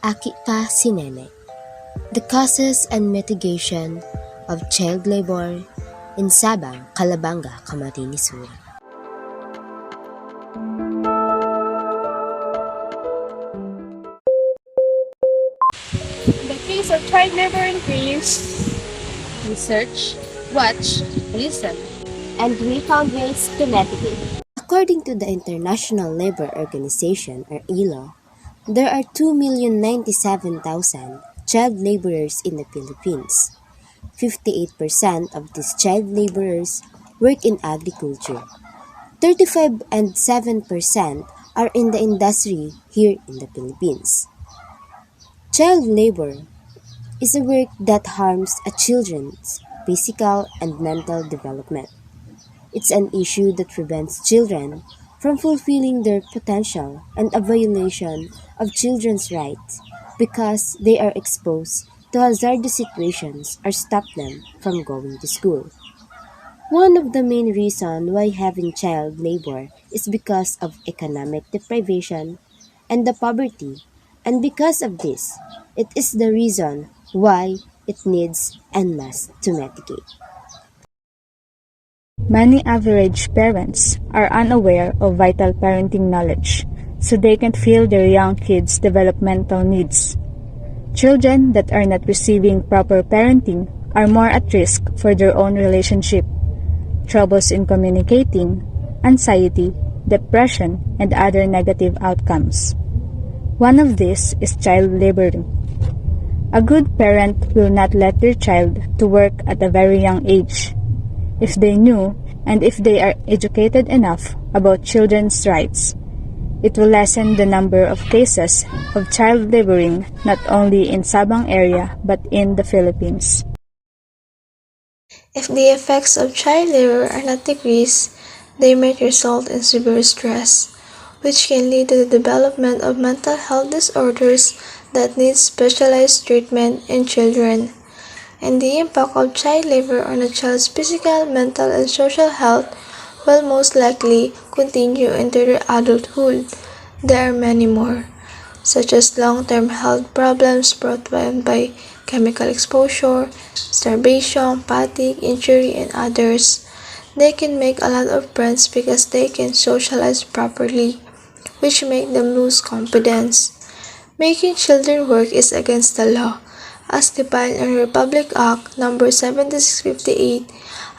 Akika Sinene, The Causes and Mitigation of Child Labor in Sabang, Calabanga, Camarines Sur. The case of child labor increase. Research, watch, listen. And we found ways to mitigate. According to the International Labour Organization or ILO, there are 2,097,000 child laborers in the Philippines. 58% of these child laborers work in agriculture. 35 and 7% are in the industry here in the Philippines. Child labor is a work that harms a children's physical and mental development. It's an issue that prevents children from fulfilling their potential and a violation of children's rights because they are exposed to hazardous situations or stop them from going to school. One of the main reasons why having child labor is because of economic deprivation and the poverty, and because of this, it is the reason why it needs and must to mitigate. Many average parents are unaware of vital parenting knowledge, so they can feel their young kids' developmental needs. Children that are not receiving proper parenting are more at risk for their own relationship, troubles in communicating, anxiety, depression, and other negative outcomes. One of these is child laboring. A good parent will not let their child to work at a very young age. If they knew and if they are educated enough about children's rights, it will lessen the number of cases of child laboring not only in Sabang area but in the Philippines. If the effects of child labor are not decreased, they might result in severe stress, which can lead to the development of mental health disorders that need specialized treatment in children. And the impact of child labor on a child's physical, mental, and social health will most likely continue into their adulthood. There are many more, such as long-term health problems brought on by chemical exposure, starvation, fatigue, injury, and others. They can make a lot of friends because they can socialize properly, which make them lose confidence. Making children work is against the law, as defined in Republic Act No. 7658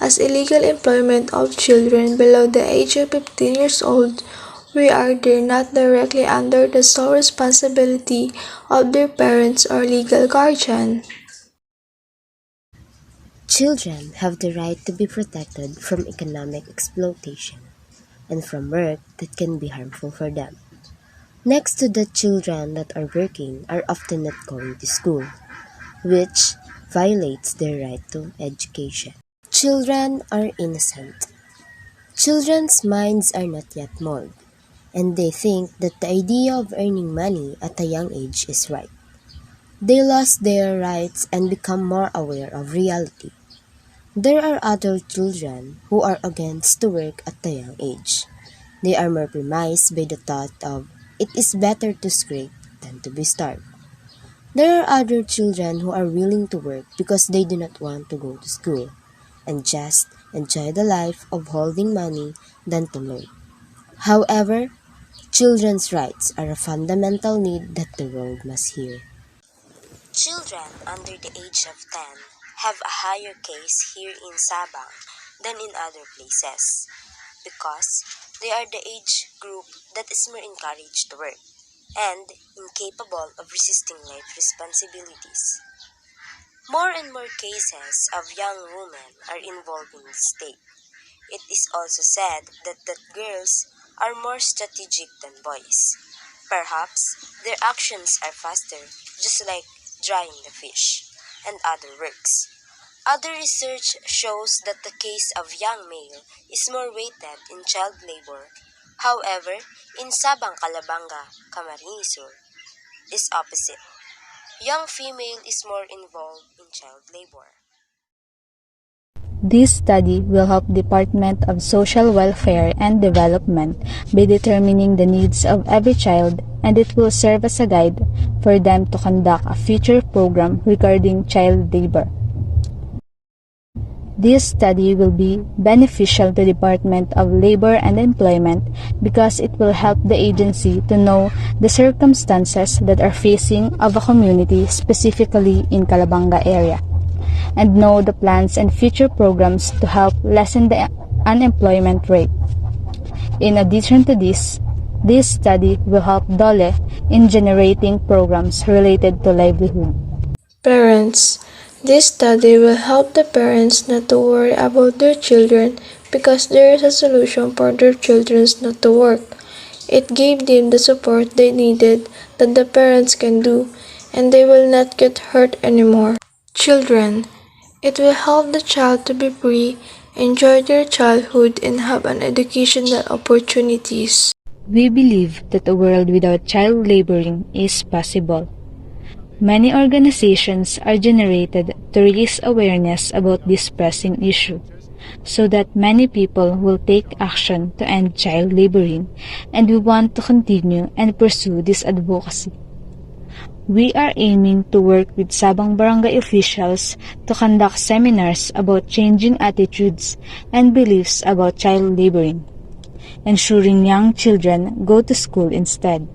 as illegal employment of children below the age of 15 years old. We are there not directly under the sole responsibility of their parents or legal guardian. Children have the right to be protected from economic exploitation and from work that can be harmful for them. Next to the children that are working are often not going to school, which violates their right to education. Children are innocent. Children's minds are not yet molded, and they think that the idea of earning money at a young age is right. They lost their rights and become more aware of reality. There are other children who are against to work at a young age. They are more premised by the thought of it is better to scrape than to be starved. There are other children who are willing to work because they do not want to go to school and just enjoy the life of holding money than to learn. However, children's rights are a fundamental need that the world must hear. Children under the age of 10 have a higher case here in Sabang than in other places because they are the age group that is more encouraged to work and incapable of resisting life responsibilities. More and more cases of young women are involved in this state. It is also said that girls are more strategic than boys. Perhaps their actions are faster, just like drying the fish and other works. Other research shows that the case of young male is more weighted in child labor. However, in Sabang Calabanga, Camarines Sur, is opposite. Young female is more involved in child labor. This study will help Department of Social Welfare and Development by determining the needs of every child, and it will serve as a guide for them to conduct a future program regarding child labor. This study will be beneficial to Department of Labor and Employment because it will help the agency to know the circumstances that are facing of a community, specifically in Calabanga area, and know the plans and future programs to help lessen the unemployment rate. In addition to this study will help DOLE in generating programs related to livelihood. Parents. This study will help the parents not to worry about their children because there is a solution for their children not to work. It gave them the support they needed that the parents can do, and they will not get hurt anymore. Children. It will help the child to be free, enjoy their childhood, and have an educational opportunities. We believe that a world without child laboring is possible. Many organizations are generated to raise awareness about this pressing issue, so that many people will take action to end child laboring, and we want to continue and pursue this advocacy. We are aiming to work with Sabang barangay officials to conduct seminars about changing attitudes and beliefs about child laboring, ensuring young children go to school instead.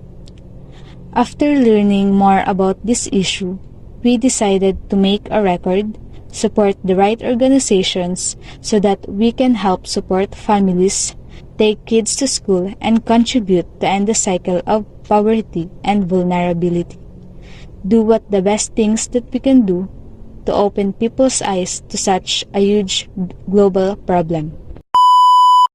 After learning more about this issue, we decided to make a record, support the right organizations so that we can help support families, take kids to school, and contribute to end the cycle of poverty and vulnerability. Do what the best things that we can do to open people's eyes to such a huge global problem.